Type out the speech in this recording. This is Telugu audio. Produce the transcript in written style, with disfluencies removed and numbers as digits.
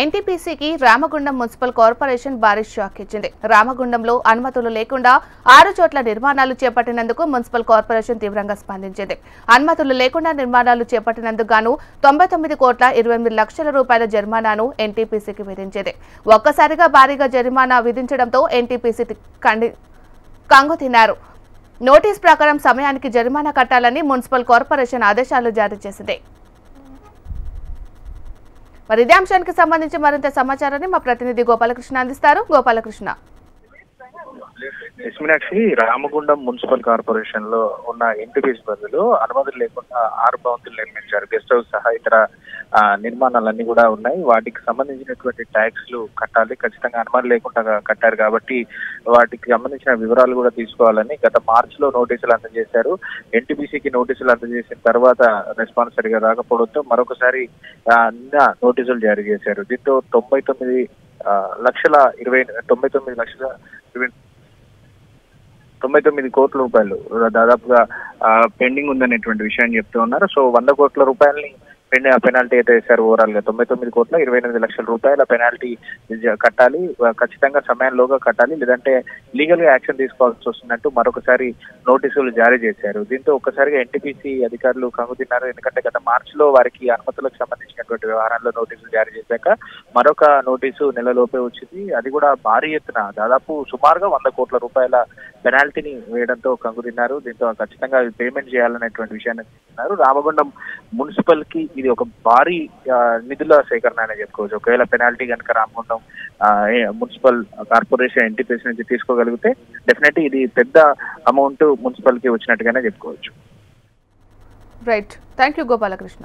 ఎన్టీపీసీకి రామగుండం మున్సిపల్ కార్పొరేషన్ భారీ షాక్ ఇచ్చింది. రామగుండంలో అనుమతులు లేకుండా 6 చోట్ల నిర్మాణాలు చేపట్టినందుకు మున్సిపల్ కార్పొరేషన్ తీవ్రంగా స్పందించింది. అనుమతులు లేకుండా నిర్మాణాలు చేపట్టినందుకు గాను 99 కోట్ల 28 లక్షల రూపాయల జరిమానాను ఎన్టీపీసీకి విధించింది. ఒక్కసారిగా భారీగా జరిమానా విధించడంతో ఎన్టీపీసీ కంగుతిన్నారు. నోటీస్ ప్రకారం సమయానికి జరిమానా కట్టాలని మున్సిపల్ కార్పొరేషన్ ఆదేశాలు జారీ చేసింది. మరి ఇదే అంశానికి సంబంధించి మరింత సమాచారాన్ని మా ప్రతినిధి గోపాలకృష్ణ అందిస్తారు. గోపాలకృష్ణ, మీనాక్షి, రామగుండం మున్సిపల్ కార్పొరేషన్ లో ఉన్న ఎన్టీపీసీ బదులు అనుమతులు లేకుండా 6 భవంతులు నిర్మించారు. గెస్ట్ హౌస్ సహా ఇతర నిర్మాణాలన్నీ కూడా ఉన్నాయి. వాటికి సంబంధించినటువంటి ట్యాక్స్లు కట్టాలి, ఖచ్చితంగా అనుమతి లేకుండా కట్టారు కాబట్టి వాటికి సంబంధించిన వివరాలు కూడా తీసుకోవాలని గత మార్చి లో నోటీసులు అందజేశారు. ఎన్టీపీసీకి నోటీసులు అందజేసిన తర్వాత రెస్పాన్స్ సరిగా రాకపోవడంతో మరొకసారి నోటీసులు జారీ చేశారు. దీంతో 99 కోట్ల రూపాయలు దాదాపుగా పెండింగ్ ఉందనేటువంటి విషయాన్ని చెప్తూ ఉన్నారు. సో 100 కోట్ల రూపాయలని పెనాల్టీ అయితే వేశారు. ఓవరాల్ గా 99 కోట్ల 28 లక్షల రూపాయల పెనాల్టీ కట్టాలి, ఖచ్చితంగా సమయంలోగా కట్టాలి, లేదంటే లీగల్ గా యాక్షన్ తీసుకోవాల్సి వస్తున్నట్టు మరొకసారి నోటీసులు జారీ చేశారు. దీంతో ఒక్కసారిగా ఎన్టీపీసీ అధికారులు కంగుతిన్నారు. ఎందుకంటే గత మార్చిలో వారికి అనుమతులకు సంబంధించినటువంటి వ్యవహారంలో నోటీసులు జారీ చేశాక మరొక నోటీసు నెలలోపే వచ్చింది. అది కూడా భారీ ఎత్తున దాదాపు సుమారుగా 100 కోట్ల రూపాయల పెనాల్టీని వేయడంతో కంగుతిన్నారు. దీంతో ఖచ్చితంగా పేమెంట్ చేయాలనేటువంటి విషయాన్ని చెప్తున్నారు. రామగుండం మున్సిపల్ కి ఇది ఒక భారీ నిధుల సేకరణ అనే చెప్పుకోవచ్చు. ఒకవేళ పెనాల్టీ కనుక రామగుండం మున్సిపల్ కార్పొరేషన్ ఎన్టీపీసీ నుంచి తీసుకోగలిగితే డెఫినెట్లీ ఇది పెద్ద అమౌంట్ మున్సిపల్ కి వచ్చినట్టుగానే చెప్పుకోవచ్చు. Right, thank you Gopalakrishna.